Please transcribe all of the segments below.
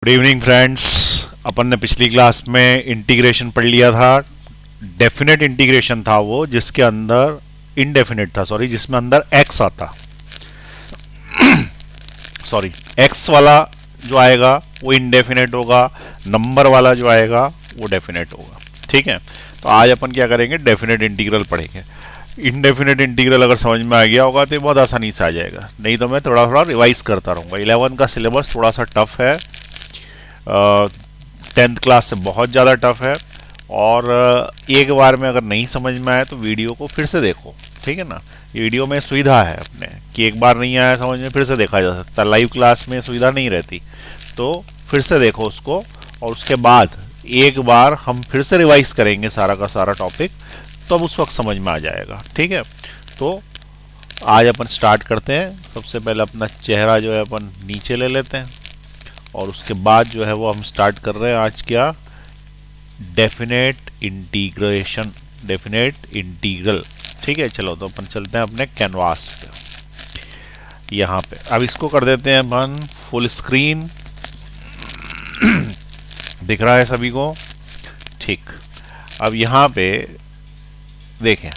Good evening friends. अपन ने पिछली class में इंटीग्रेशन पढ़ लिया था। डेफिनेट इंटीग्रेशन था वो जिसके अंदर इनडेफिनेट था, सॉरी, जिसमें अंदर एक्स आता, सॉरी, एक्स वाला जो आएगा वो इनडेफिनेट होगा, नंबर वाला जो आएगा वो डेफिनेट होगा। ठीक है, तो आज अपन क्या करेंगे, डेफिनेट इंटीग्रल पढ़ेंगे। इनडेफिनेट इंटीग्रल अगर समझ में आ गया होगा तो ये बहुत आसानी से आ जाएगा, नहीं तो मैं थोड़ा थोड़ा रिवाइज करता रहूँगा। 11 का सिलेबस थोड़ा सा टफ है, 10th क्लास से बहुत ज़्यादा टफ है। और एक बार में अगर नहीं समझ में आया तो वीडियो को फिर से देखो, ठीक है ना। वीडियो में सुविधा है अपने कि एक बार नहीं आया समझ में फिर से देखा जा सकता, लाइव क्लास में सुविधा नहीं रहती। तो फिर से देखो उसको, और उसके बाद एक बार हम फिर से रिवाइज करेंगे सारा का सारा टॉपिक, तब उस वक्त समझ में आ जाएगा। ठीक है, तो आज अपन स्टार्ट करते हैं। सबसे पहले अपना चेहरा जो है अपन नीचे ले लेते हैं, और उसके बाद जो है वो हम स्टार्ट कर रहे हैं आज क्या, डेफिनेट इंटीग्रेशन, डेफिनेट इंटीग्रल। ठीक है, चलो तो अपन चलते हैं अपने कैनवास पे, यहाँ पे। अब इसको कर देते हैं अपन फुल स्क्रीन। दिख रहा है सभी को? ठीक। अब यहाँ पे देखें,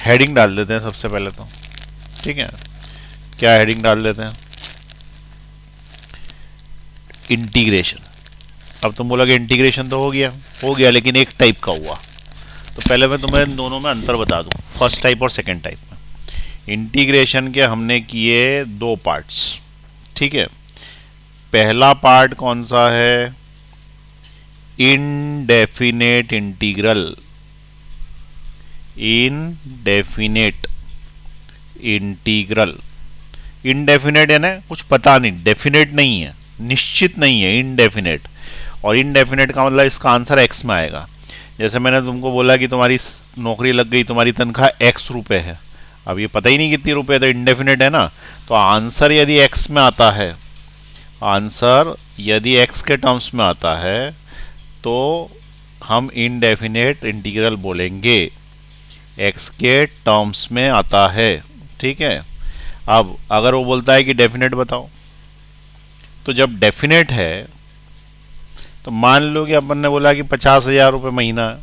हेडिंग डाल देते हैं सबसे पहले तो। ठीक है, क्या हेडिंग डाल देते हैं, इंटीग्रेशन। अब तुम बोलोगे इंटीग्रेशन तो हो गया लेकिन एक टाइप का हुआ। तो पहले मैं तुम्हें इन दोनों में अंतर बता दूं, फर्स्ट टाइप और सेकंड टाइप में। इंटीग्रेशन के हमने किए दो पार्ट्स। ठीक है, पहला पार्ट कौन सा है, indefinite integral. Indefinite integral, indefinite है ना, कुछ पता नहीं, डेफिनेट नहीं है, निश्चित नहीं है, इनडेफिनेट। और इनडेफिनेट का मतलब इसका आंसर एक्स में आएगा। जैसे मैंने तुमको बोला कि तुम्हारी नौकरी लग गई, तुम्हारी तनख्वाह एक्स रुपए है, अब ये पता ही नहीं कितनी रुपए, तो इनडेफिनेट है ना। तो आंसर यदि एक्स में आता है, आंसर यदि एक्स के टर्म्स में आता है तो हम इनडेफिनेट इंटीग्रल बोलेंगे, एक्स के टर्म्स में आता है। ठीक है, अब अगर वो बोलता है कि डेफिनेट बताओ, तो जब डेफिनेट है तो मान लो कि अपन ने बोला कि 50,000 रुपये महीना है।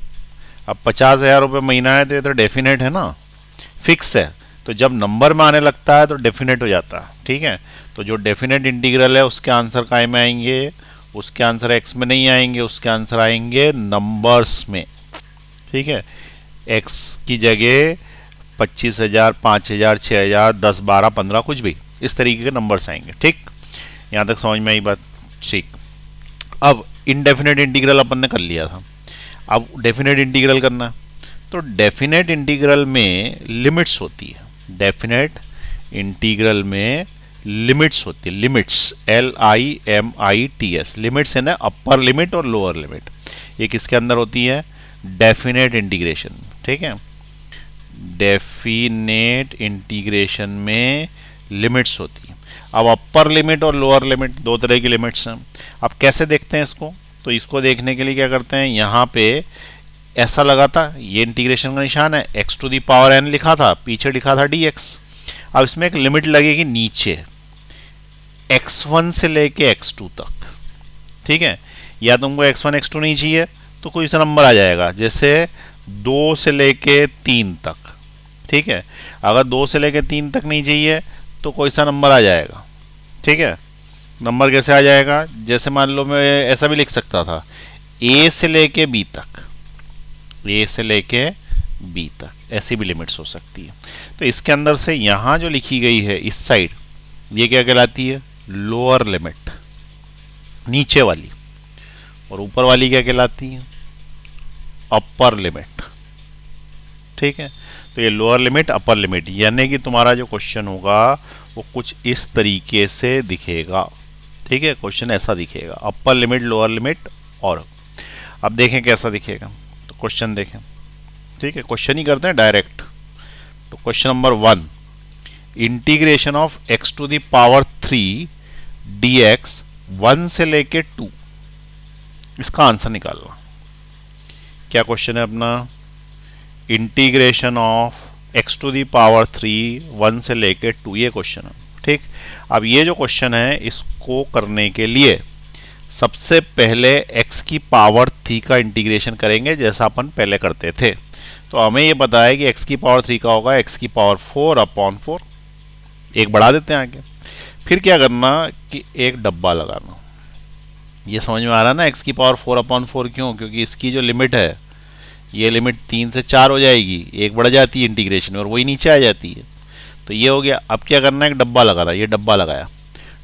अब 50,000 रुपये महीना है तो ये तो डेफिनेट है ना, फिक्स है। तो जब नंबर में आने लगता है तो डेफिनेट हो जाता है। ठीक है, तो जो डेफिनेट इंटीग्रल है उसके आंसर काय में आएंगे, उसके आंसर एक्स में नहीं आएंगे, उसके आंसर आएंगे नंबर्स में। ठीक है, एक्स की जगह 25,000, 5,000, 6,000, 10, 12, 15, कुछ भी इस तरीके के नंबर्स आएंगे। ठीक, यहाँ तक समझ में आई बात? ठीक। अब इनडेफिनेट इंटीग्रल अपन ने कर लिया था, अब डेफिनेट इंटीग्रल करना है। तो डेफिनेट इंटीग्रल में लिमिट्स होती है, डेफिनेट इंटीग्रल में लिमिट्स होती है, लिमिट्स, LIMITS, लिमिट्स है ना, अपर लिमिट और लोअर लिमिट। ये किसके अंदर होती है, डेफिनेट इंटीग्रेशन। ठीक है, डेफिनेट इंटीग्रेशन में लिमिट्स होती है। अब अपर लिमिट और लोअर लिमिट दो तरह की लिमिट्स हैं। अब कैसे देखते हैं इसको, तो इसको देखने के लिए क्या करते हैं, यहाँ पे ऐसा लगा था, ये इंटीग्रेशन का निशान है, x to the power n लिखा था, पीछे लिखा था dx। अब इसमें एक लिमिट लगेगी नीचे, x1 से लेके x2 तक। ठीक है, या तुमको x1 x2 नहीं चाहिए तो कोई सा नंबर आ जाएगा, जैसे 2 से लेके 3 तक। ठीक है, अगर 2 से लेके 3 तक नहीं चाहिए तो कोई सा नंबर आ जाएगा। ठीक है, नंबर कैसे आ जाएगा, जैसे मान लो मैं ऐसा भी लिख सकता था, ए से लेके बी तक, ए से लेके बी तक, ऐसी भी लिमिट्स हो सकती है। तो इसके अंदर से यहाँ जो लिखी गई है इस साइड, ये क्या कहलाती है, लोअर लिमिट, नीचे वाली। और ऊपर वाली क्या कहलाती है, अपर लिमिट। ठीक है, तो ये लोअर लिमिट, अपर लिमिट, यानी कि तुम्हारा जो क्वेश्चन होगा वो कुछ इस तरीके से दिखेगा। ठीक है, क्वेश्चन ऐसा दिखेगा, अपर लिमिट, लोअर लिमिट। और अब देखें कैसा दिखेगा, तो क्वेश्चन देखें। ठीक है, क्वेश्चन ही करते हैं डायरेक्ट। तो question number 1, integration of x to the power 3 dx 1 से लेके 2, इसका आंसर निकालना। क्या क्वेश्चन है अपना, integration of x to the power 3 1 से लेके 2, ये क्वेश्चन है। ठीक, अब ये जो क्वेश्चन है इसको करने के लिए सबसे पहले x की पावर 3 का इंटीग्रेशन करेंगे जैसा अपन पहले करते थे। तो हमें ये पता है कि x की पावर 3 का होगा x की पावर 4 अपॉन 4, एक बढ़ा देते हैं आगे। फिर क्या करना कि एक डब्बा लगाना। ये समझ में आ रहा है ना, x की पावर 4 अपॉन 4 क्यों? क्योंकि इसकी जो लिमिट है ये लिमिट 3 से 4 हो जाएगी, एक बढ़ जाती है इंटीग्रेशन में और वही नीचे आ जाती है। तो ये हो गया। अब क्या करना है, एक डब्बा लगाना। ये डब्बा लगाया।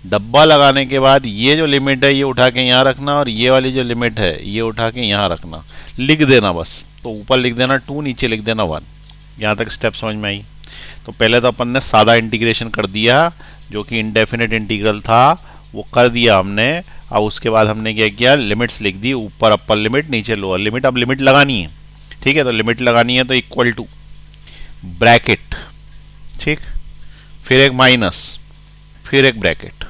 डब्बा लगाने के बाद ये जो लिमिट है ये उठा के यहाँ रखना और ये वाली जो लिमिट है ये उठा के यहाँ रखना, लिख देना बस। तो ऊपर लिख देना 2, नीचे लिख देना 1। यहाँ तक स्टेप समझ में आई? तो पहले तो अपन ने सादा इंटीग्रेशन कर दिया, जो कि इनडेफिनेट इंटीग्रल था वो कर दिया हमने। अब उसके बाद हमने क्या किया, लिमिट्स लिख दी, ऊपर अपर लिमिट नीचे लोअर लिमिट। अब लिमिट लगानी है, ठीक है। तो लिमिट लगानी है तो इक्वल टू ब्रैकेट, ठीक, फिर एक माइनस, फिर एक ब्रैकेट।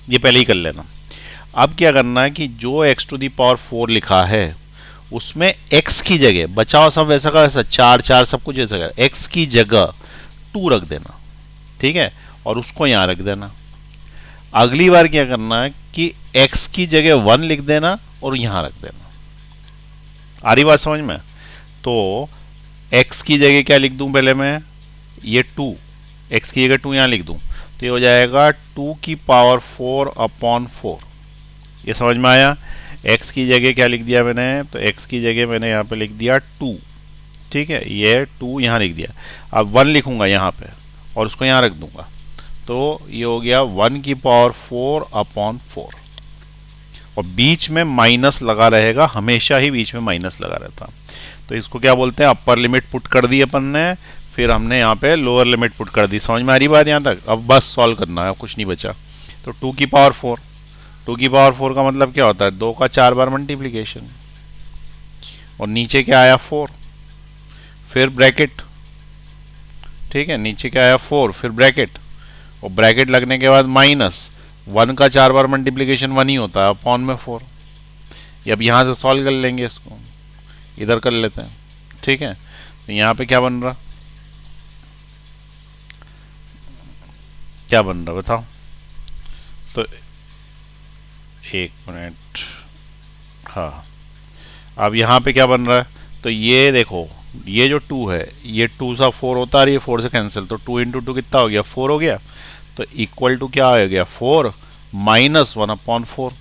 ये पहले ही कर लेना। अब क्या करना है कि जो x टू दी पावर 4 लिखा है उसमें x की जगह बचाओ, सब वैसा का वैसा 4 4 सब कुछ वैसा का, x की जगह 2 रख देना, ठीक है, और उसको यहां रख देना। अगली बार क्या करना है कि x की जगह 1 लिख देना और यहां रख देना। आ रही बात समझ में? तो x की जगह क्या लिख दूं पहले मैं, ये 2, x की जगह 2 यहां लिख दूं, तो ये हो जाएगा 2 की पावर 4 अपॉन 4। ये समझ में आया? x की जगह क्या लिख दिया मैंने, तो x की जगह मैंने यहाँ पे लिख दिया 2, ठीक है, ये 2 यहाँ लिख दिया। अब 1 लिखूंगा यहाँ पे और उसको यहाँ रख दूंगा, तो ये हो गया 1 की पावर 4 अपॉन 4। और बीच में माइनस लगा रहेगा, हमेशा ही बीच में माइनस लगा रहता। तो इसको क्या बोलते हैं, अपर लिमिट पुट कर दी अपन ने, फिर हमने यहाँ पे लोअर लिमिट पुट कर दी। समझ में आ रही बात यहाँ तक? अब बस सॉल्व करना है, कुछ नहीं बचा। तो 2 की पावर 4, 2 की पावर 4 का मतलब क्या होता है, 2 का 4 बार मल्टीप्लीकेशन, और नीचे क्या आया 4, फिर ब्रैकेट, ठीक है, नीचे क्या आया 4 फिर ब्रैकेट, और ब्रैकेट लगने के बाद माइनस 1 का 4 बार मल्टीप्लीकेशन 1 ही होता है, अपॉन में 4। ये अब यहाँ से सॉल्व कर लेंगे, इसको इधर कर लेते हैं, ठीक है। तो यहाँ पे क्या बन रहा, क्या बन रहा बताओ? तो एक मिनट, हाँ, अब यहाँ पे क्या बन रहा है, तो ये देखो, ये जो 2 है ये 2 सा 4 होता है, ये 4 से कैंसिल, तो 2 इंटू 2 कितना हो गया, 4 हो गया। तो इक्वल टू क्या हो गया, 4 माइनस 1 अपॉन 4।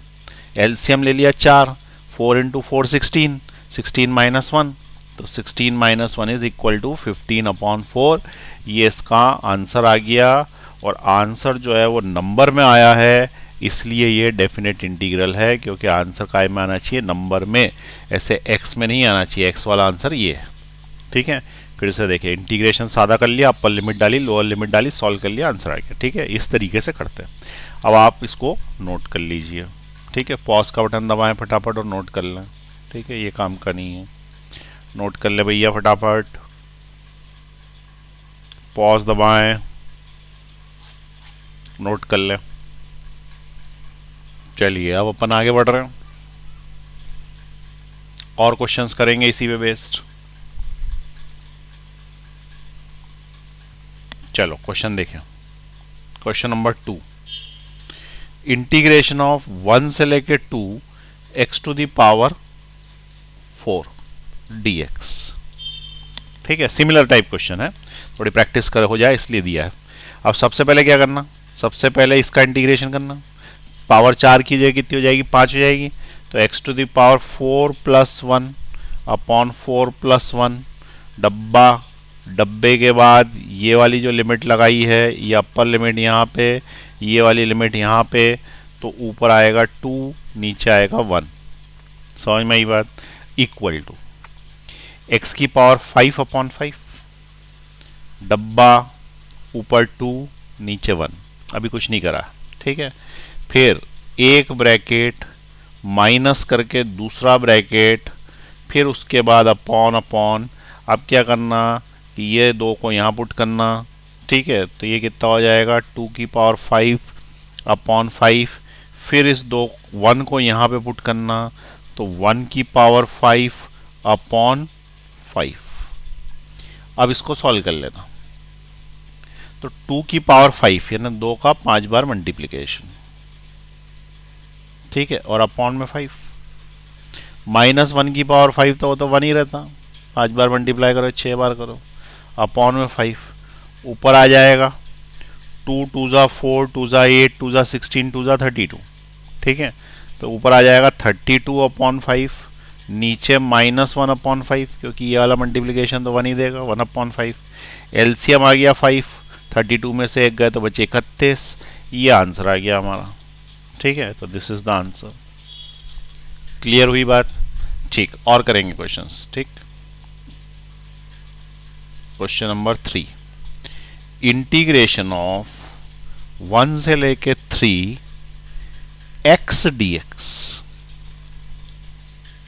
एलसीएम ले लिया 4, 4 इंटू 4 16, 16 माइनस 1, तो 16 minus 1 is equal to 15 upon 4। ये इसका आंसर आ गया, और आंसर जो है वो नंबर में आया है, इसलिए ये डेफिनेट इंटीग्रल है, क्योंकि आंसर काय में आना चाहिए, नंबर में, ऐसे एक्स में नहीं आना चाहिए। एक्स वाला आंसर ये है, ठीक है। फिर से देखिए, इंटीग्रेशन सादा कर लिया, अपर लिमिट डाली, लोअर लिमिट डाली, सॉल्व कर लिया, आंसर आ गया, ठीक है। इस तरीके से करते हैं। अब आप इसको नोट कर लीजिए, ठीक है। पॉज का बटन दबाएं फटाफट और नोट कर लें, ठीक है, ये काम का नहीं है। नोट कर ले भैया फटाफट, पॉज दबाएं, नोट कर लें। चलिए अब अपन आगे बढ़ रहे हैं, और क्वेश्चंस करेंगे इसी पे बेस्ड। चलो क्वेश्चन देखें। क्वेश्चन नंबर 2, इंटीग्रेशन ऑफ 1 से लेके 2 x to the power 4 dx, ठीक है। सिमिलर टाइप क्वेश्चन है, थोड़ी प्रैक्टिस कर हो जाए इसलिए दिया है। अब सबसे पहले क्या करना, सबसे पहले इसका इंटीग्रेशन करना। पावर 4 की जगह कितनी हो जाएगी, 5 हो जाएगी। तो x to the power 4 plus 1 upon 4 plus 1, डब्बा, डब्बे के बाद ये वाली जो लिमिट लगाई है, ये अपर लिमिट यहाँ पे, ये वाली लिमिट यहाँ पे, तो ऊपर आएगा 2, नीचे आएगा 1। समझ में आई बात? इक्वल टू x की पावर 5 अपॉन 5, डब्बा, ऊपर 2 नीचे 1, अभी कुछ नहीं करा, ठीक है। फिर एक ब्रैकेट, माइनस करके दूसरा ब्रैकेट, फिर उसके बाद अपॉन अपॉन। अब क्या करना कि ये 2 को यहाँ पुट करना, ठीक है। तो ये कितना हो जाएगा, 2 की पावर 5 अपॉन 5, फिर इस 1 को यहाँ पे पुट करना, तो 1 की पावर 5 अपॉन 5। अब इसको सॉल्व कर लेना। तो 2 की पावर 5 यानी 2 का 5 बार मल्टीप्लिकेशन, ठीक है, और अपॉन में 5, -1 की पावर 5 तो वो तो 1 ही रहता, 5 बार मल्टीप्लाई करो 6 बार करो, अपॉन में 5, ऊपर आ जाएगा 2 2 ज़ा 4 2 ज़ा 8 2 ज़ा 16 2 ज़ा 32, ठीक है, तो ऊपर आ जाएगा 32 अपॉन 5, नीचे -1 अपॉन 5, क्योंकि ये वाला मल्टीप्लिकेशन तो 1 ही देगा, 1 अपॉन 5, एलसीएम आ गया 5, 32 में से 1 गए तो बचे 31, ये आंसर आ गया हमारा, ठीक है, तो this is the answer. Clear हुई बात? ठीक, और करेंगे क्वेश्चंस, ठीक। क्वेश्चन नंबर 3, इंटीग्रेशन ऑफ 1 से लेके 3 x dx,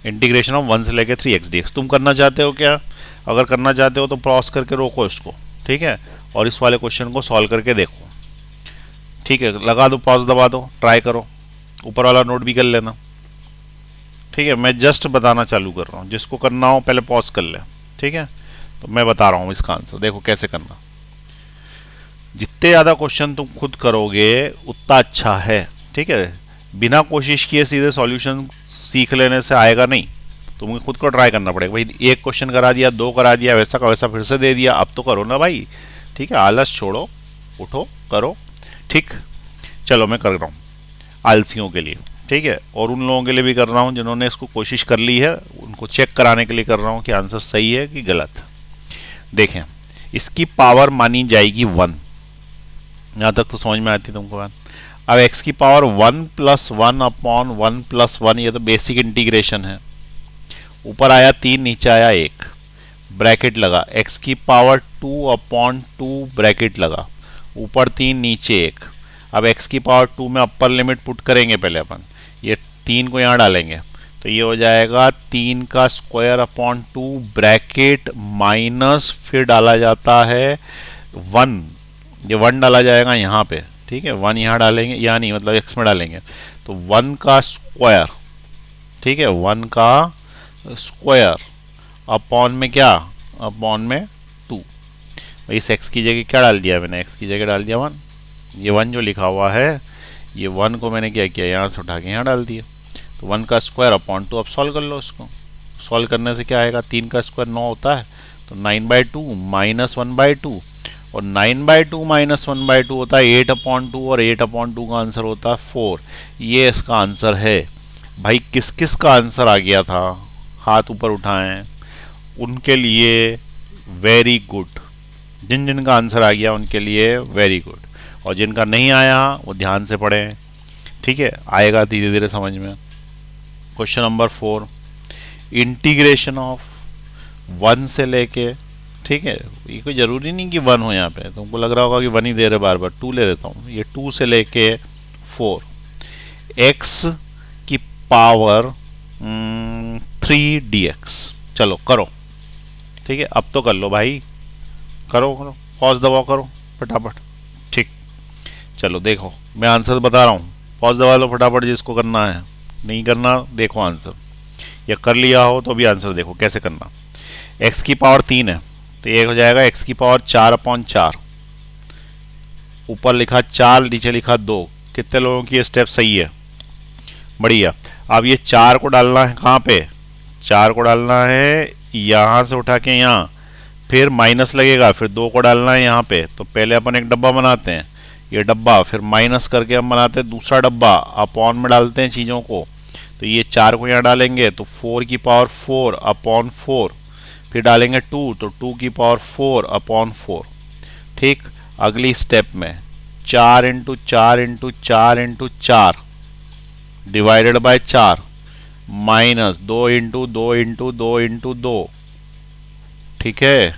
इंटीग्रेशन ऑफ 1 से लेके 3 x dx तुम करना चाहते हो क्या? अगर करना चाहते हो तो पॉज करके रोको इसको, ठीक है, और इस वाले क्वेश्चन को सॉल्व करके देखो, ठीक है, लगा दो, पॉज दबा दो, ट्राई करो, ऊपर वाला नोट भी कर लेना, ठीक है, मैं जस्ट बताना चालू कर रहा हूँ, जिसको करना हो पहले पॉज कर ले, ठीक है, तो मैं बता रहा हूँ इसका आंसर, देखो कैसे करना। जितने ज़्यादा क्वेश्चन तुम खुद करोगे उतना अच्छा है, ठीक है, बिना कोशिश किए सीधे सॉल्यूशन सीख लेने से आएगा नहीं, तुम्हें खुद को ट्राई करना पड़ेगा। भाई एक क्वेश्चन करा दिया, 2 करा दिया, वैसा का वैसा फिर से दे दिया, अब तो करो ना भाई, ठीक है, आलस छोड़ो, उठो करो, ठीक। चलो मैं कर रहा हूँ आलसियों के लिए, ठीक है, और उन लोगों के लिए भी कर रहा हूँ जिन्होंने इसको कोशिश कर ली है, उनको चेक कराने के लिए कर रहा हूँ कि आंसर सही है कि गलत। देखें, इसकी पावर मानी जाएगी 1, यहाँ तक तो समझ में आती तुमको बात। अब x की पावर 1 + 1 अपॉन 1 + 1, ये तो बेसिक इंटीग्रेशन है, ऊपर आया 3 नीचे आया 1, ब्रैकेट लगा, x की पावर 2 अपॉन 2 ब्रैकेट लगा, ऊपर 3 नीचे 1, अब x की पावर 2 में अपर लिमिट पुट करेंगे पहले अपन, ये 3 को यहाँ डालेंगे तो ये हो जाएगा 3 का स्क्वायर अपॉन 2 ब्रैकेट माइनस, फिर डाला जाता है 1, ये 1 डाला जाएगा यहाँ पे, ठीक है, 1 यहाँ डालेंगे, यहाँ नहीं मतलब x में डालेंगे, तो 1 का स्क्वायर, ठीक है, 1 का स्क्वायर अपॉन में क्या, अपॉन में 2, इस x की जगह क्या डाल दिया मैंने, x की जगह डाल दिया 1, ये 1 जो लिखा हुआ है, ये 1 को मैंने क्या किया, यहाँ से उठा के यहाँ डाल दिया, तो 1 का स्क्वायर अपॉन 2, अब सॉल्व कर लो इसको, सॉल्व करने से क्या आएगा, 3 का स्क्वायर 9 होता है, तो 9/2 -1/2, और 9/2 -1/2 होता है 8/2, और 8/2 का आंसर होता है 4, ये इसका आंसर है। भाई किस किस का आंसर आ गया था, हाथ ऊपर उठाएं, उनके लिए वेरी गुड, जिन जिन का आंसर आ गया उनके लिए वेरी गुड, और जिनका नहीं आया वो ध्यान से पढ़ें, ठीक है, आएगा धीरे धीरे समझ में। क्वेश्चन नंबर 4, इंटीग्रेशन ऑफ 1 से लेके, ठीक है, ये कोई ज़रूरी नहीं कि 1 हो, यहाँ पे तुमको लग रहा होगा कि 1 ही दे रहे बार बार, 2 ले देता हूँ, ये 2 से लेके 4, x की पावर 3 dx, चलो करो, ठीक है, अब तो कर लो भाई, करो करो, पॉज दबाओ, करो फटाफट, ठीक। चलो देखो मैं आंसर बता रहा हूँ, पॉज दबा लो फटाफट, जिसको करना है, नहीं करना देखो आंसर, या कर लिया हो तो भी आंसर देखो कैसे करना। x की पावर 3 है तो ये हो जाएगा x की पावर 4/4, ऊपर लिखा 4 नीचे लिखा 2, कितने लोगों की ये स्टेप सही है, बढ़िया। अब ये 4 को डालना है कहाँ पे, 4 को डालना है यहाँ से उठा के यहाँ, फिर माइनस लगेगा, फिर 2 को डालना है यहाँ पे, तो पहले अपन एक डब्बा बनाते हैं, ये डब्बा, फिर माइनस करके हम बनाते हैं दूसरा डब्बा, अपॉन में डालते हैं चीज़ों को, तो ये 4 को यहाँ डालेंगे तो 4 की पावर 4/4, फिर डालेंगे 2 तो 2 की पावर 4/4, ठीक। अगली स्टेप में 4 × 4 × 4 × 4 डिवाइडेड बाय 4 माइनस 2 × 2 × 2 × 2, ठीक है,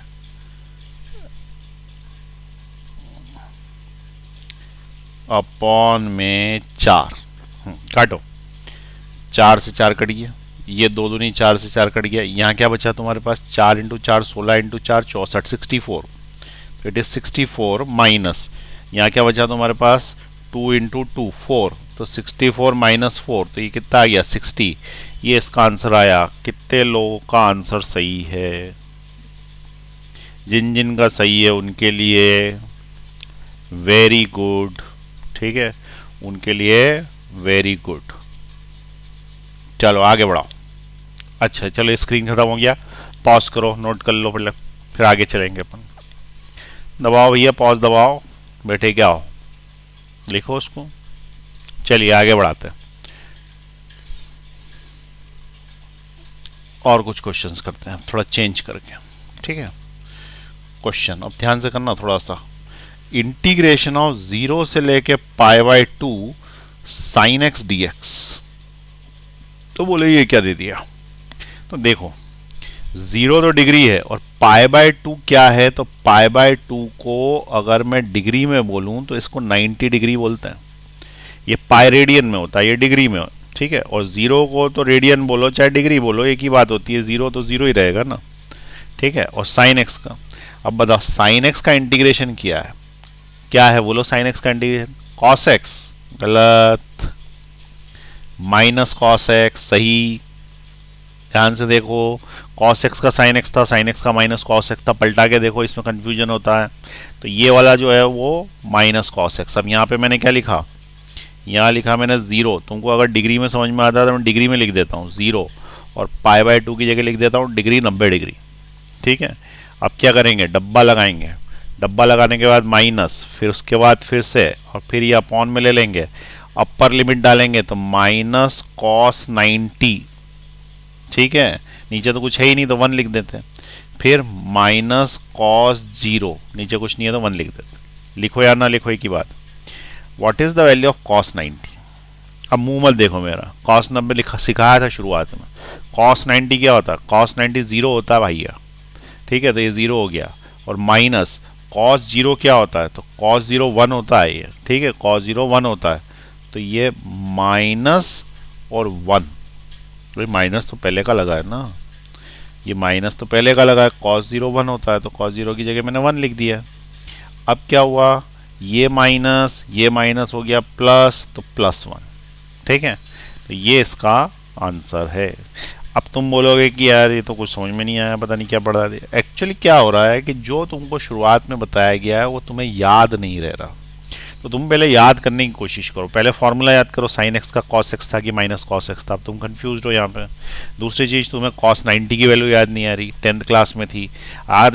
अपॉन में 4, काटो, 4 से 4 कट गया, ये 2 दूनी 4 से 4 कट गया, यहाँ क्या बचा तुम्हारे पास, 4 × 4 16 × 4 64 64, इट इज 64 माइनस, यहाँ क्या बचा तुम्हारे पास 2 × 2 4, तो 64 - 4, तो ये कितना आ गया 60, ये इसका आंसर आया। कितने लोगों का आंसर सही है, जिन जिन का सही है उनके लिए वेरी गुड, ठीक है, उनके लिए वेरी गुड, चलो आगे बढ़ाओ। अच्छा चलो स्क्रीन खत्म हो गया, पॉज करो, नोट कर लो पहले, फिर आगे चलेंगे अपन। दबाओ भैया, पॉज दबाओ, बैठे क्या हो, लिखो उसको। चलिए आगे बढ़ाते हैं और कुछ क्वेश्चंस करते हैं थोड़ा चेंज करके, ठीक है। क्वेश्चन अब ध्यान से करना थोड़ा सा। इंटीग्रेशन ऑफ 0 से लेके π/2 sin x dx। तो बोले ये क्या दे दिया, तो देखो 0 तो डिग्री है और π/2 क्या है, तो π/2 को अगर मैं डिग्री में बोलूं तो इसको 90 डिग्री बोलते हैं। ये पाई रेडियन में होता है, ये डिग्री में, ठीक है। और 0 को तो रेडियन बोलो चाहे डिग्री बोलो एक ही बात होती है, 0 तो 0 ही रहेगा ना, ठीक है। और साइन एक्स का, अब बताओ साइन एक्स का इंटीग्रेशन क्या है बोलो, साइन एक्स का इंटीग्रेशन कॉस एक्स, गलत, माइनस कॉस एक्स सही। ध्यान से देखो, कॉस एक्स का साइन एक्स था, साइन एक्स का माइनस कॉस एक्स था, पलटा के देखो इसमें कंफ्यूजन होता है। तो ये वाला जो है वो माइनस कॉस एक्स। अब यहाँ पे मैंने क्या लिखा, यहाँ लिखा मैंने 0, तुमको अगर डिग्री में समझ में आता है तो मैं डिग्री में लिख देता हूँ 0, और π/2 की जगह लिख देता हूँ डिग्री 90 डिग्री, ठीक है। अब क्या करेंगे, डब्बा लगाएंगे, डब्बा लगाने के बाद माइनस, फिर उसके बाद फिर से, और फिर ये अपॉन में ले लेंगे, अपर लिमिट डालेंगे तो माइनस कॉस 90, ठीक है। नीचे तो कुछ है ही नहीं तो 1 लिख देते हैं, फिर माइनस कॉस 0, नीचे कुछ नहीं है तो 1 लिख देते। लिखो या ना लिखो एक ही बात। What is the value of cos 90। अब मुंह मत देखो मेरा, कॉस 90 लिखा सिखाया था शुरुआत में। कॉस 90 क्या होता है, कॉस 90 0 होता है भैया, ठीक है। तो ये 0 हो गया, और माइनस कॉस 0 क्या होता है, तो कॉस 0 1 होता है ये, ठीक है। कॉस 0 1 होता है, तो ये माइनस और 1, भाई माइनस तो पहले का लगा है ना, ये माइनस तो पहले का लगा है, कॉस 0 1 होता है तो कॉस 0 की जगह मैंने 1 लिख दिया। अब क्या हुआ, ये माइनस हो गया प्लस, तो प्लस 1, ठीक है। तो ये इसका आंसर है। अब तुम बोलोगे कि यार ये तो कुछ समझ में नहीं आया, पता नहीं क्या पढ़ा दिया। एक्चुअली क्या हो रहा है कि जो तुमको शुरुआत में बताया गया है वो तुम्हें याद नहीं रह रहा, तो तुम पहले याद करने की कोशिश करो। पहले फॉर्मूला याद करो, साइन एक्स का कॉस एक्स था कि माइनस कॉस एक्स था, अब तुम कंफ्यूज हो यहाँ पे। दूसरी चीज़, तुम्हें कॉस 90 की वैल्यू याद नहीं आ रही, 10th क्लास में थी।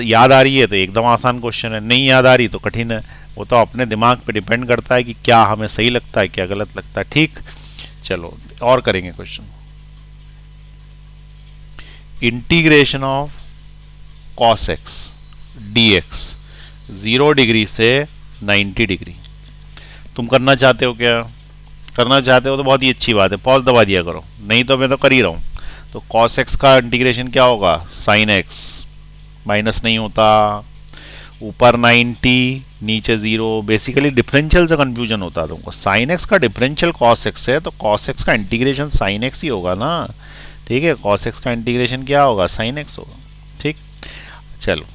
याद आ रही है तो एकदम आसान क्वेश्चन है, नहीं याद आ रही तो कठिन है। वो तो अपने दिमाग पे डिपेंड करता है कि क्या हमें सही लगता है क्या गलत लगता है, ठीक। चलो और करेंगे question. Integration of cos x dx 0 degree से 90 डिग्री तुम करना चाहते हो क्या, करना चाहते हो तो बहुत ही अच्छी बात है, पॉज दबा दिया करो, नहीं तो मैं तो कर ही रहा हूँ। तो कॉस एक्स का इंटीग्रेशन क्या होगा, साइन एक्स, माइनस नहीं होता, ऊपर 90 नीचे 0। बेसिकली डिफरेंशियल से कंफ्यूजन होता है तुमको, साइन एक्स का डिफरेंशियल कॉस एक्स है तो कॉस एक्स का इंटीग्रेशन साइन एक्स ही होगा ना, ठीक है। कॉस एक्स का इंटीग्रेशन क्या होगा, साइन एक्स होगा, ठीक। चलो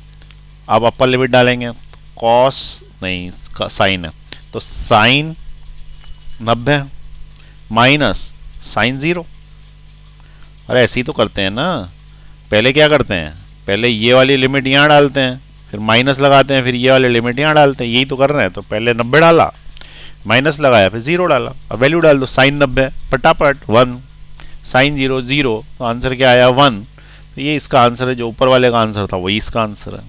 अब अपर लिमिट डालेंगे, कॉस नहीं साइन है तो साइन 90 माइनस साइन 0। अरे ऐसे ही तो करते हैं ना, पहले क्या करते हैं, पहले ये वाली लिमिट यहाँ डालते हैं, फिर माइनस लगाते हैं, फिर ये वाली लिमिट यहाँ डालते हैं, यही तो कर रहे हैं। तो पहले 90 डाला, माइनस लगाया, फिर 0 डाला, अब वैल्यू डाल दो, साइन 90 फटाफट 1, साइन 0 0, तो आंसर क्या आया 1। तो ये इसका आंसर है, जो ऊपर वाले का आंसर था वही इसका आंसर है,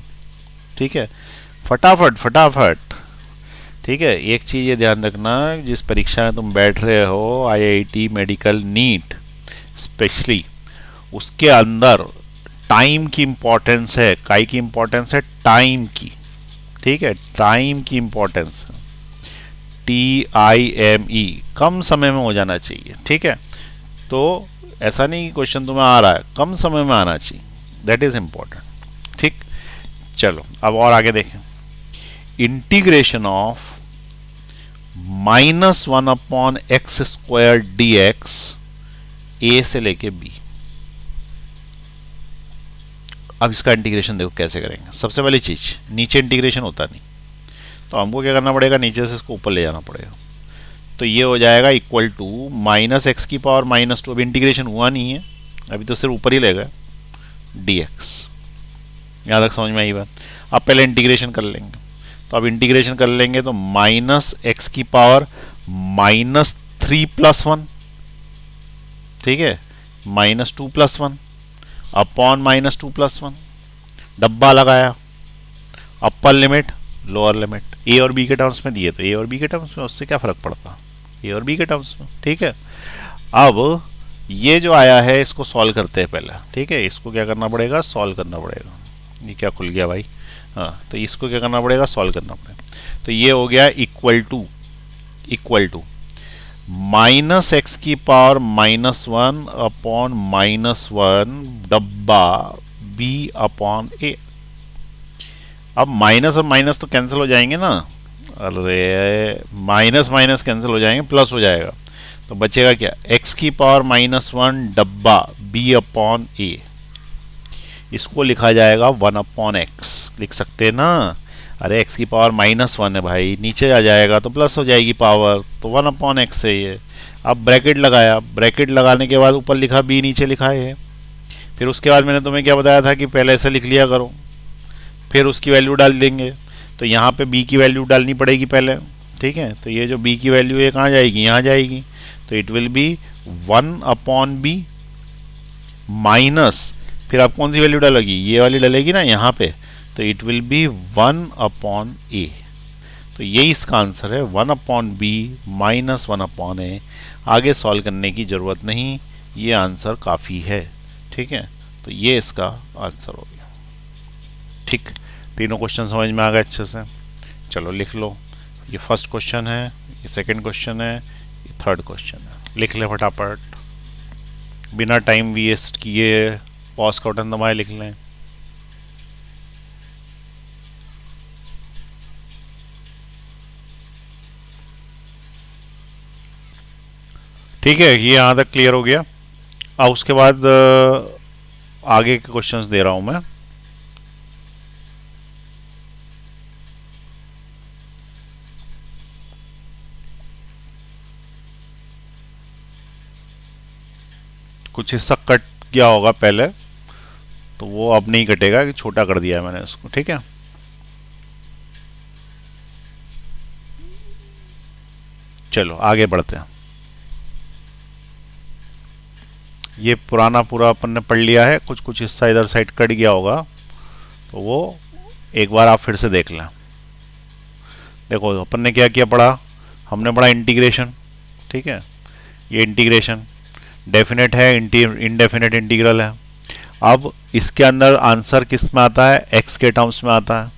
ठीक है। फटाफट फटाफट, ठीक है। एक चीज़ ये ध्यान रखना, जिस परीक्षा में तुम बैठ रहे हो IIT मेडिकल नीट स्पेशली, उसके अंदर टाइम की इंपॉर्टेंस है, काई की इंपॉर्टेंस है, टाइम की, ठीक है। टाइम की इंपॉर्टेंस है, TIME, कम समय में हो जाना चाहिए, ठीक है। तो ऐसा नहीं कि क्वेश्चन तुम्हें आ रहा है, कम समय में आना चाहिए, दैट इज इंपॉर्टेंट, ठीक। चलो अब और आगे देखें। Integration of -1/x² dx a से लेके b। अब इसका इंटीग्रेशन देखो कैसे करेंगे। सबसे पहली चीज, नीचे इंटीग्रेशन होता नहीं, तो हमको क्या करना पड़ेगा, नीचे से इसको ऊपर ले जाना पड़ेगा। तो ये हो जाएगा इक्वल टू -x⁻²। अब इंटीग्रेशन हुआ नहीं है, अभी तो सिर्फ ऊपर ही लेगा dx। यहाँ तक समझ में आई बात। अब पहले इंटीग्रेशन कर लेंगे, तो अब इंटीग्रेशन कर लेंगे तो -x⁻³ -3 + 1, ठीक है। -2 + 1 अपॉन -2 + 1, डब्बा लगाया, अपर लिमिट लोअर लिमिट, ए और बी के टर्म्स में दिए तो ए और बी के टर्म्स में, उससे क्या फर्क पड़ता, ए और बी के टर्म्स में। ठीक है, अब ये जो आया है इसको सॉल्व करते हैं पहले। ठीक है, इसको क्या करना पड़ेगा, सॉल्व करना पड़ेगा। ये क्या खुल गया भाई, हाँ, तो इसको क्या करना पड़ेगा, सॉल्व करना पड़ेगा। तो ये हो गया इक्वल टू -x⁻⁻1 अपॉन -1 डब्बा b अपॉन a। अब माइनस और माइनस तो कैंसिल हो जाएंगे ना, अरे माइनस माइनस कैंसिल हो जाएंगे, प्लस हो जाएगा, तो बचेगा क्या, x⁻⁻1 डब्बा b अपॉन a। इसको लिखा जाएगा 1/x, लिख सकते हैं ना। अरे x⁻−1 है भाई, नीचे आ जाएगा तो प्लस हो जाएगी पावर, तो 1/x है ये। अब ब्रैकेट लगाया, ब्रैकेट लगाने के बाद ऊपर लिखा b, नीचे लिखा है। फिर उसके बाद मैंने तुम्हें क्या बताया था कि पहले ऐसे लिख लिया करो, फिर उसकी वैल्यू डाल देंगे। तो यहाँ पे b की वैल्यू डालनी पड़ेगी पहले। ठीक है, तो ये जो b की वैल्यू है कहाँ जाएगी, यहाँ जाएगी, तो it will B 1/b minus, फिर आप कौन सी वैल्यू डालोगी, ये वाली डालेगी ना यहाँ पे, तो इट विल बी 1/a। तो यही इसका आंसर है, 1/b माइनस 1/a। आगे सॉल्व करने की ज़रूरत नहीं, ये आंसर काफ़ी है। ठीक है, तो ये इसका आंसर हो गया। ठीक, तीनों क्वेश्चन समझ में आ गए अच्छे से। चलो लिख लो, ये फर्स्ट क्वेश्चन है, ये सेकंड क्वेश्चन है, ये थर्ड क्वेश्चन है। लिख ले फटाफट, बिना टाइम वेस्ट किए, पॉज का बटन दबाए लिख लें। ठीक है, ये यहाँ तक क्लियर हो गया। अब उसके बाद आगे के क्वेश्चंस दे रहा हूं मैं। कुछ हिस्सा कट गया होगा पहले, तो वो अब नहीं कटेगा, कि छोटा कर दिया है मैंने इसको। ठीक है, चलो आगे बढ़ते हैं। ये पुराना पूरा अपन ने पढ़ लिया है, कुछ कुछ हिस्सा इधर साइड कट गया होगा, तो वो एक बार आप फिर से देख लें। देखो अपन ने क्या किया पढ़ा, हमने पढ़ा इंटीग्रेशन। ठीक है, ये इंटीग्रेशन डेफिनेट है, इनडेफिनेट इंटीग्रल है। अब इसके अंदर आंसर किस में आता है, x के टर्म्स में आता है,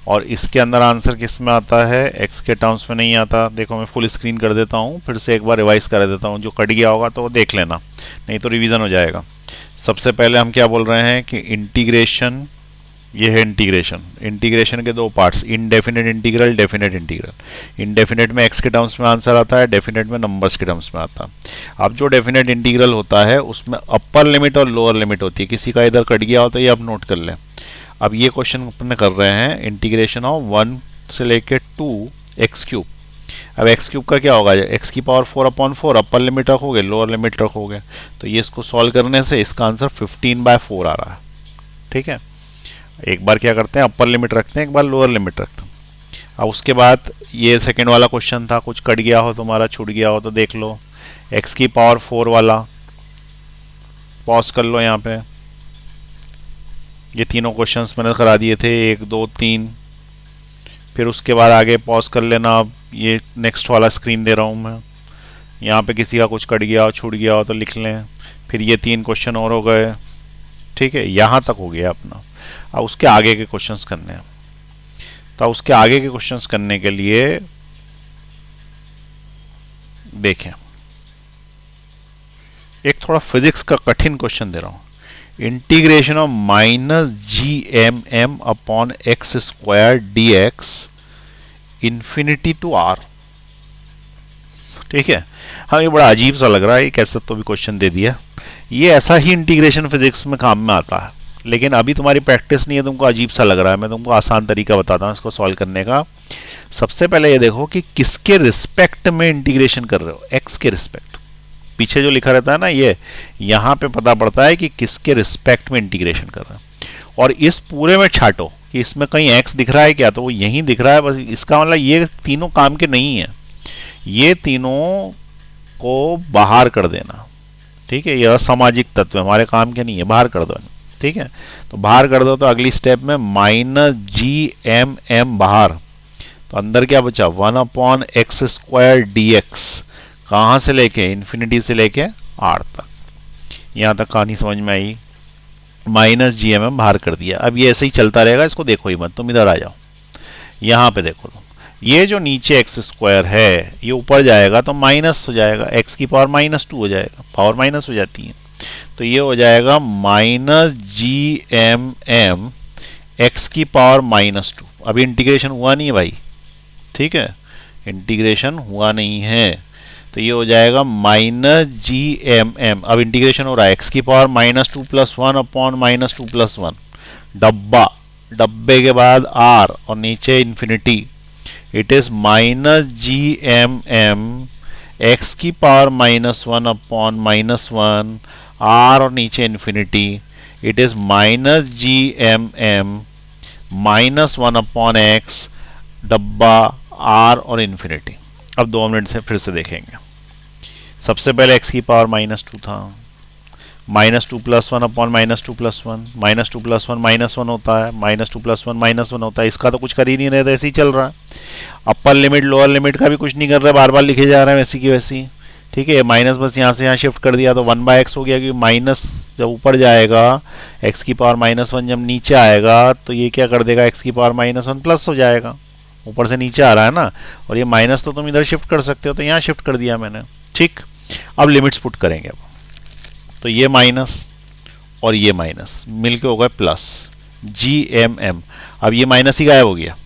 और इसके अंदर आंसर किस में आता है, x के टर्म्स में नहीं आता। देखो मैं फुल स्क्रीन कर देता हूँ, फिर से एक बार रिवाइज कर देता हूँ, जो कट गया होगा तो वो देख लेना, नहीं तो रिवीजन हो जाएगा। सबसे पहले हम क्या बोल रहे हैं कि इंटीग्रेशन, ये है इंटीग्रेशन। इंटीग्रेशन के दो parts, indefinite integral, definite integral. Indefinite में x के टर्म्स में आंसर आता है, डेफिनेट में नंबर्स के टर्म्स में आता है। अब जो डेफिनेट इंटीग्रल होता है उसमें अपर लिमिट और लोअर लिमिट होती है, किसी का इधर कट गया हो तो ये आप नोट कर लें। अब ये क्वेश्चन अपन कर रहे हैं इंटीग्रेशन ऑफ 1 से लेके 2x³। अब x³ का क्या होगा, x⁴/4 अपर लिमिट रखोगे, लोअर लिमिट रखोगे, तो ये इसको सॉल्व करने से इसका आंसर 15/4 आ रहा है। ठीक है, एक बार क्या करते हैं, अपर लिमिट रखते हैं, एक बार लोअर लिमिट रखते हैं। अब उसके बाद ये सेकेंड वाला क्वेश्चन था, कुछ कट गया हो तुम्हारा, छूट गया हो तो देख लो। x⁴ वाला पॉज कर लो यहाँ पे। ये तीनों क्वेश्चंस मैंने करा दिए थे, 1 2 3। फिर उसके बाद आगे पॉज कर लेना। अब ये नेक्स्ट वाला स्क्रीन दे रहा हूँ मैं, यहाँ पे किसी का कुछ कट गया हो, छूट गया हो तो लिख लें। फिर ये 3 क्वेश्चन और हो गए। ठीक है, यहाँ तक हो गया अपना। अब उसके आगे के क्वेश्चंस करने हैं, तो उसके आगे के क्वेश्चंस करने के लिए देखें, एक थोड़ा फिजिक्स का कठिन क्वेश्चन दे रहा हूं। Integration of -gmm upon x² dx infinity to r। ठीक है, हाँ ये बड़ा अजीब सा लग रहा है, ये कैसे तो भी क्वेश्चन दे दिया। ये ऐसा ही इंटीग्रेशन फिजिक्स में काम में आता है, लेकिन अभी तुम्हारी प्रैक्टिस नहीं है, तुमको अजीब सा लग रहा है। मैं तुमको आसान तरीका बताता हूँ इसको सॉल्व करने का। सबसे पहले ये देखो कि किसके रिस्पेक्ट में इंटीग्रेशन कर रहे हो, x के रिस्पेक्ट। पीछे जो लिखा रहता है ना, ये यहाँ पे पता पड़ता है कि किसके रिस्पेक्ट में इंटीग्रेशन कर रहे हैं। और इस पूरे में छाटो कि इसमें कहीं x दिख रहा है क्या, तो वो यहीं दिख रहा है बस। इसका मतलब ये तीनों काम के नहीं है, ये तीनों को बाहर कर देना। ठीक है, यह सामाजिक तत्व हमारे काम के नहीं है, बाहर कर दो। ठीक है, तो बाहर कर दो तो अगली स्टेप में माइनस जी एम एम बाहर, तो अंदर क्या बचा 1/x² dx, कहाँ से लेके इन्फिनिटी से लेके आर तक। यहाँ तक कहानी समझ में आई। माइनस जी एम एम बाहर कर दिया। अब ये ऐसे ही चलता रहेगा, इसको देखो ही मत, तुम इधर आ जाओ, यहाँ पे देखो तुम, ये जो नीचे x² है ये ऊपर जाएगा तो माइनस हो जाएगा, x की पावर -2 हो जाएगा, पावर माइनस हो जाती है, तो ये हो जाएगा minus G M M X की पावर -2। अभी इंटीग्रेशन हुआ नहीं है भाई, ठीक है, इंटीग्रेशन हुआ नहीं है, तो ये हो जाएगा माइनस जी एम एम। अब इंटीग्रेशन हो रहा है, एक्स की पावर -2 + 1/-2 + 1, डब्बा, डब्बे के बाद आर और नीचे infinity, it is minus G M M X की पावर -1/-1 आर और नीचे infinity, it is minus G M M -1/x डब्बा आर और इन्फिनिटी। अब 2 मिनट से फिर से देखेंगे। सबसे पहले x की पावर -2 था, -2 + 1/-2 + 1, -2 + 1 -1 होता है, -2 + 1 -1 होता है, इसका तो कुछ कर ही नहीं रहे, तो ऐसे ही चल रहा है। अपर लिमिट लोअर लिमिट का भी कुछ नहीं कर रहे, बार बार लिखे जा रहे हैं वैसी की वैसी। ठीक है, माइनस बस यहाँ से यहाँ शिफ्ट कर दिया तो 1/x हो गया, क्योंकि माइनस जब ऊपर जाएगा x की पावर -1, जब नीचे आएगा तो ये क्या कर देगा, x की पावर -1 प्लस हो जाएगा, ऊपर से नीचे आ रहा है ना, और ये माइनस तो तुम इधर शिफ्ट कर सकते हो, तो यहाँ शिफ्ट कर दिया मैंने। ठीक, अब लिमिट्स पुट करेंगे, तो ये माइनस और ये माइनस मिलके हो गए प्लस जी एम एम। अब ये माइनस ही गायब हो गया,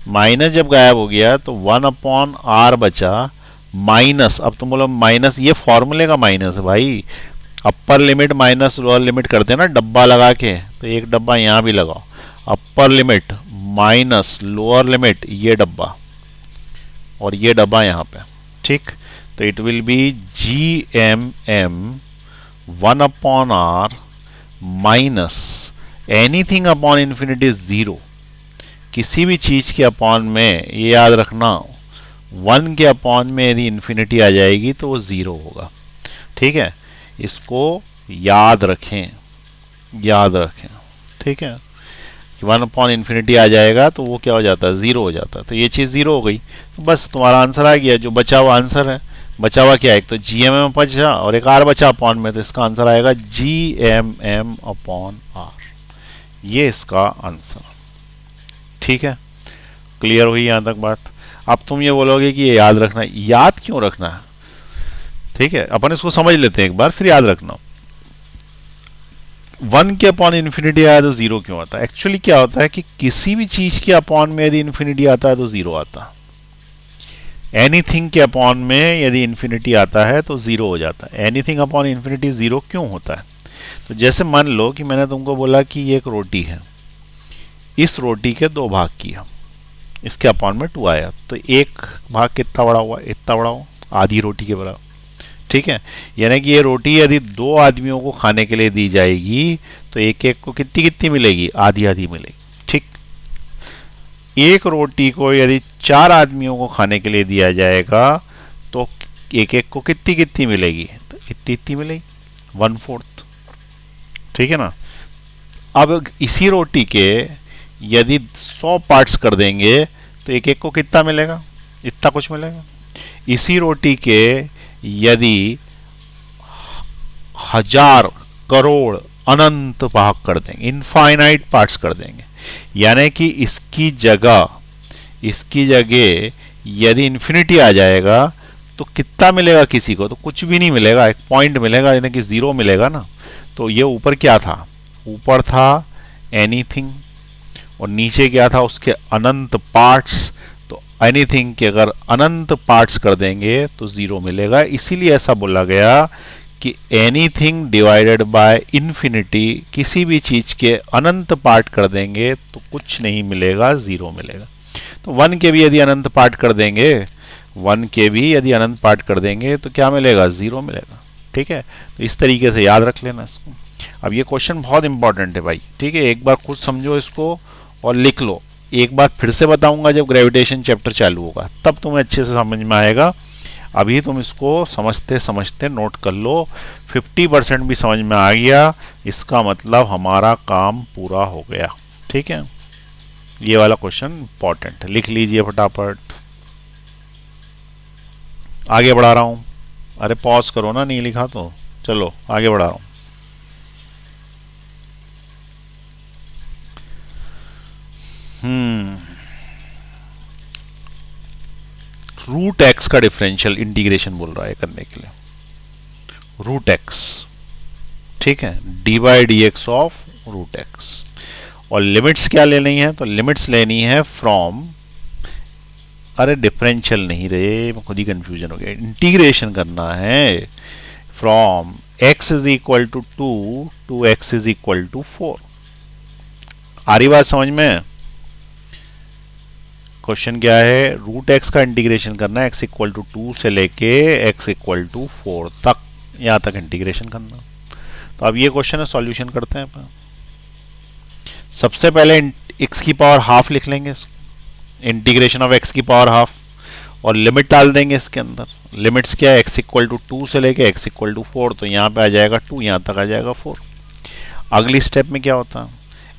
माइनस जब गायब हो गया तो 1/r बचा माइनस। अब तुम बोलो माइनस, ये फॉर्मूले का माइनस है भाई, अपर लिमिट माइनस लोअर लिमिट करते हैं ना डब्बा लगा के, तो एक डब्बा यहाँ भी लगाओ, upper limit minus lower limit ये डब्बा और ये डब्बा यहाँ पे। ठीक, तो it will be G M M 1/r minus anything upon infinity 0, किसी भी चीज के अपॉन में, ये याद रखना 1 के अपॉन में यदि इन्फिनिटी आ जाएगी तो वो 0 होगा। ठीक है, इसको याद रखें, याद रखें। ठीक है, 1/इन्फिनिटी आ जाएगा तो वो क्या हो जाता है, 0 हो जाता है, तो ये चीज़ 0 हो गई, तो बस तुम्हारा आंसर आ गया। जो बचा हुआ आंसर है, बचा हुआ क्या है, एक तो जी एम एम बचा और एक आर बचा अपॉन में, तो इसका आंसर आएगा G M M upon R, ये इसका आंसर। ठीक है, क्लियर हुई यहाँ तक बात। अब तुम ये बोलोगे कि ये याद रखना, याद क्यों रखना है, ठीक है, अपन इसको समझ लेते हैं एक बार, फिर याद रखना। 1 के अपॉन इन्फिनिटी आया तो 0 क्यों आता है? एक्चुअली क्या होता है कि किसी भी चीज के अपॉन में यदि इन्फिनिटी आता है तो 0 आता है, एनीथिंग के अपॉन में यदि इन्फिनिटी आता है तो 0 हो जाता है। एनीथिंग अपॉन इन्फिनिटी 0 क्यों होता है? तो जैसे मान लो कि मैंने तुमको बोला कि ये एक रोटी है, इस रोटी के 2 भाग किया, इसके अपॉन में 2 आया, तो एक भाग कितना बड़ा हुआ, इतना बड़ा हुआ, आधी रोटी के बराबर। ठीक है, यानी कि ये रोटी यदि 2 आदमियों को खाने के लिए दी जाएगी तो एक एक को कितनी कितनी मिलेगी, आधी आधी मिलेगी। ठीक, एक रोटी को यदि 4 आदमियों को खाने के लिए दिया जाएगा तो एक एक को कितनी कितनी मिलेगी, तो इतनी इतनी मिलेगी, 1/4। ठीक है ना। अब इसी रोटी के यदि 100 पार्ट्स कर देंगे तो एक एक को कितना मिलेगा, इतना कुछ मिलेगा। इसी रोटी के यदि 1000 करोड़ अनंत भाग कर देंगे, इनफाइनाइट पार्ट्स कर देंगे, यानी कि इसकी जगह यदि इन्फिनिटी आ जाएगा तो कितना मिलेगा किसी को, तो कुछ भी नहीं मिलेगा, एक पॉइंट मिलेगा, यानी कि 0 मिलेगा ना। तो ये ऊपर क्या था, ऊपर था एनीथिंग और नीचे क्या था, उसके अनंत पार्ट्स। तो एनीथिंग के अगर अनंत पार्ट्स कर देंगे तो 0 मिलेगा, इसीलिए ऐसा बोला गया कि एनीथिंग डिवाइडेड बाय इन्फिनिटी, किसी भी चीज के अनंत पार्ट कर देंगे तो कुछ नहीं मिलेगा, 0 मिलेगा। तो 1 के भी यदि अनंत पार्ट कर देंगे, 1 के भी यदि अनंत पार्ट कर देंगे तो क्या मिलेगा, 0 मिलेगा। ठीक है, तो इस तरीके से याद रख लेना इसको। अब ये क्वेश्चन बहुत इंपॉर्टेंट है भाई, ठीक है, एक बार खुद समझो इसको और लिख लो। एक बार फिर से बताऊंगा जब ग्रेविटेशन चैप्टर चालू होगा, तब तुम्हें अच्छे से समझ में आएगा। अभी तुम इसको समझते समझते नोट कर लो। 50% भी समझ में आ गया, इसका मतलब हमारा काम पूरा हो गया। ठीक है, ये वाला क्वेश्चन इंपॉर्टेंट है, लिख लीजिए फटाफट। आगे बढ़ा रहा हूं। अरे पॉज करो ना, नहीं लिखा तो। चलो आगे बढ़ा रहा हूं। रूट एक्स का डिफरेंशियल इंटीग्रेशन बोल रहा है करने के लिए। रूट एक्स, ठीक है, D by D X of root X. और लिमिट्स क्या लेनी है, तो लिमिट्स लेनी है फ्रॉम, अरे डिफरेंशियल नहीं रे, खुद ही कंफ्यूजन हो गया, इंटीग्रेशन करना है from x is equal to 2 to x is equal to 4। आ रही बात समझ में? क्वेश्चन क्या है, रूट एक्स का इंटीग्रेशन करना है x इक्वल टू 2 से लेके x इक्वल टू 4 तक, यहां तक इंटीग्रेशन करना। तो अब ये क्वेश्चन है, सॉल्यूशन करते हैं अपन। सबसे पहले x की पावर हाफ लिख लेंगे, इंटीग्रेशन ऑफ x की पावर हाफ, और लिमिट डाल देंगे इसके अंदर। लिमिट्स क्या है, x इक्वल टू 2 से लेके x इक्वल टू 4, तो यहाँ पे आ जाएगा 2, यहाँ तक आ जाएगा 4। अगली स्टेप में क्या होता है,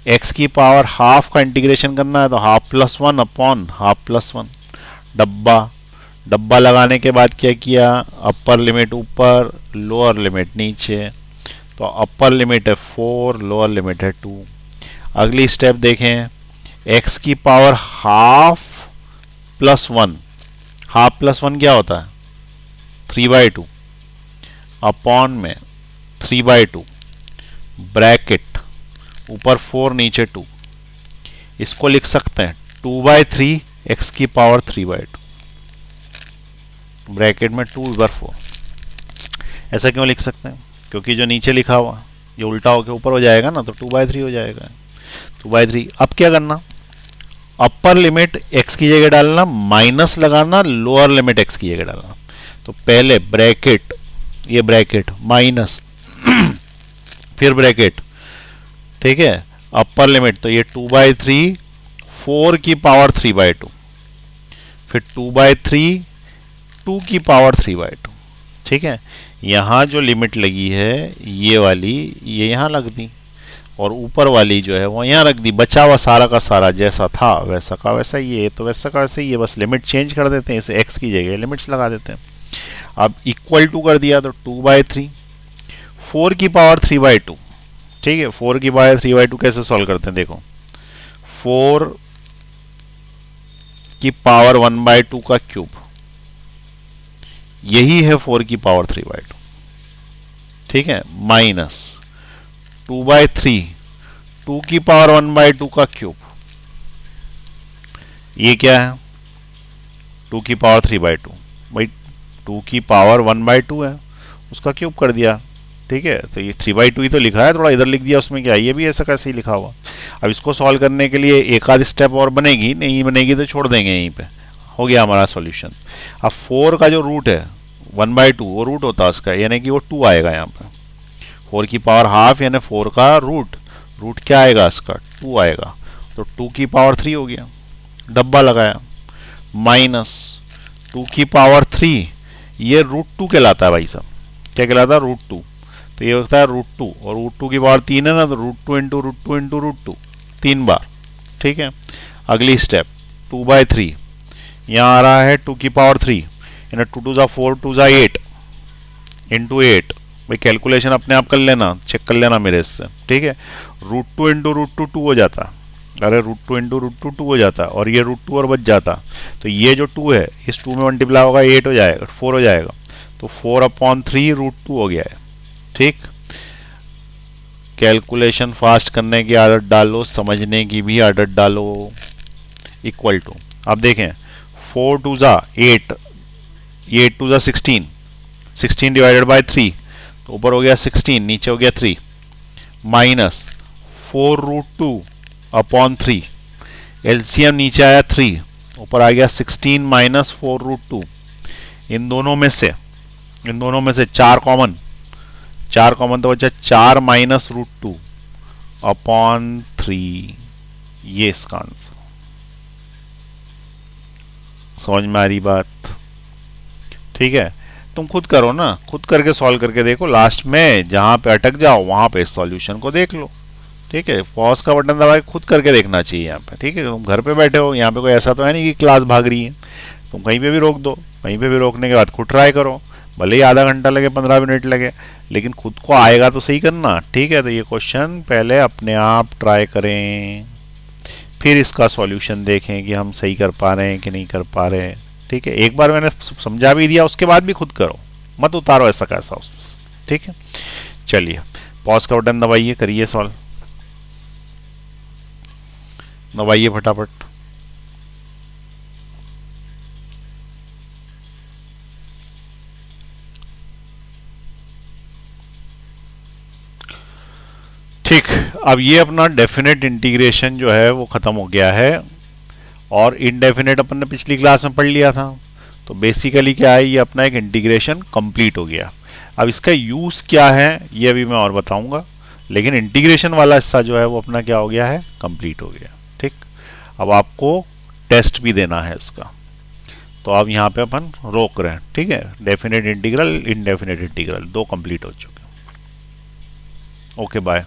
x की पावर हाफ का इंटीग्रेशन करना है, तो half plus 1 upon half plus 1, डब्बा। डब्बा लगाने के बाद क्या किया, अपर लिमिट ऊपर, लोअर लिमिट नीचे। तो अपर लिमिट है 4, लोअर लिमिट है 2। अगली स्टेप देखें, x की power half plus 1, half plus 1 क्या होता है, 3/2 अपॉन में 3/2, ब्रैकेट ऊपर 4 नीचे 2। इसको लिख सकते हैं 2/3 x की पावर 3/2, ब्रैकेट में 2/4। ऐसा क्यों लिख सकते हैं, क्योंकि जो नीचे लिखा हुआ ये उल्टा होकर ऊपर हो जाएगा ना, तो 2/3 हो जाएगा, 2/3। अब क्या करना, अपर लिमिट x की जगह डालना, माइनस लगाना, लोअर लिमिट x की जगह डालना। तो पहले ब्रैकेट, ये ब्रैकेट माइनस फिर ब्रैकेट, ठीक है, अपर लिमिट, तो ये 2/3 4 की पावर 3/2, फिर 2/3 2 की पावर 3/2। ठीक है, यहां जो लिमिट लगी है ये वाली, ये यहां लग दी, और ऊपर वाली जो है वो यहाँ रख दी। बचा हुआ सारा का सारा जैसा था वैसा का वैसा, ये तो वैसा का वैसा, ये बस लिमिट चेंज कर देते हैं, इसे x की जगह लिमिट्स लगा देते हैं। अब इक्वल टू कर दिया तो 2/3, 4 की पावर 3/2। ठीक है, 4 की पावर 3/2 कैसे सॉल्व करते हैं, देखो 4 की पावर 1/2 का क्यूब, यही है 4 की पावर 3/2। ठीक है, माइनस 2/3 2 की पावर 1/2 का क्यूब, ये क्या है 2 की पावर 3/2, भाई 2 की पावर 1/2 है, उसका क्यूब कर दिया। ठीक है, तो ये 3/2 ही तो लिखा है, थोड़ा इधर लिख दिया, उसमें क्या, ये भी ऐसा कैसे ही लिखा हुआ। अब इसको सॉल्व करने के लिए एक आध स्टेप और बनेगी, नहीं बनेगी तो छोड़ देंगे यहीं पे। हो गया हमारा सॉल्यूशन। अब 4 का जो रूट है 1/2, वो रूट होता है उसका, यानी कि वो 2 आएगा यहाँ पे। 4 की पावर हाफ यानी 4 का रूट, रूट क्या आएगा इसका, 2 आएगा, तो 2 की पावर 3 हो गया, डब्बा लगाया, माइनस 2 की पावर 3, ये √2 कहलाता है भाई साहब, क्या कहलाता है, √2। तो ये होता है √2, और √2 की पावर 3 है ना, तो √2 इंटू √2 इंटू √2, 3 बार। ठीक है, अगली स्टेप 2/3, यहाँ आ रहा है 2 की पावर 3, यानी 2 2 4 2 8 इंटू 8। भाई कैलकुलेशन अपने आप कर लेना, चेक कर लेना मेरे इससे। ठीक है, √2 इंटू √2 2 हो जाता, अरे √2 इंटू √2 2 हो जाता, और ये √2 और बच जाता, तो ये जो 2 है इस 2 में मल्टीप्लाई होगा 8 हो जाएगा, 4 हो जाएगा, तो 4/3 √2 हो गया है। ठीक, कैलकुलेशन फास्ट करने की आदत डालो, समझने की भी आदत डालो। इक्वल टू, अब देखें 4 2 8, ये 8 2 16, 16 डिवाइडेड बाय 3, तो ऊपर हो गया 16, नीचे हो गया 3, माइनस 4√2/3, एलसीएम नीचे आया 3, ऊपर आ गया 16 माइनस 4√2। इन दोनों में से 4 कॉमन, 4 कॉमन तो बचा 4 माइनस √2/3, ये इसका आंसर। समझ में आ रही बात? ठीक है, तुम खुद करो ना, खुद करके सॉल्व करके देखो, लास्ट में जहाँ पे अटक जाओ वहाँ पे सॉल्यूशन को देख लो। ठीक है, पॉज का बटन दबा के खुद करके देखना चाहिए यहाँ पे। ठीक है, तुम घर पे बैठे हो, यहाँ पे कोई ऐसा तो है नहीं कि क्लास भाग रही है, तुम कहीं पे भी रोक दो, कहीं पे भी रोकने के बाद खुद ट्राई करो, भले ही आधा घंटा लगे 15 मिनट लगे, लेकिन खुद को आएगा तो सही करना। ठीक है, तो ये क्वेश्चन पहले अपने आप ट्राई करें, फिर इसका सॉल्यूशन देखें कि हम सही कर पा रहे हैं कि नहीं कर पा रहे हैं। ठीक है, एक बार मैंने समझा भी दिया, उसके बाद भी खुद करो, मत उतारो ऐसा कैसा उसमें। ठीक है, चलिए पॉज का बटन दबाइए, करिए सॉल्व, दबाइए फटाफट। ठीक, अब ये अपना डेफिनेट इंटीग्रेशन जो है वो खत्म हो गया है, और इनडेफिनेट अपन ने पिछली क्लास में पढ़ लिया था। तो बेसिकली क्या है, ये अपना एक इंटीग्रेशन कंप्लीट हो गया। अब इसका यूज क्या है ये अभी मैं और बताऊंगा, लेकिन इंटीग्रेशन वाला हिस्सा जो है वो अपना क्या हो गया है, कंप्लीट हो गया। ठीक, अब आपको टेस्ट भी देना है इसका, तो अब यहाँ पे अपन रोक रहे हैं। ठीक है, डेफिनेट इंटीग्रल, इनडेफिनेट इंटीग्रल दो कंप्लीट हो चुके हैं। Okay bye.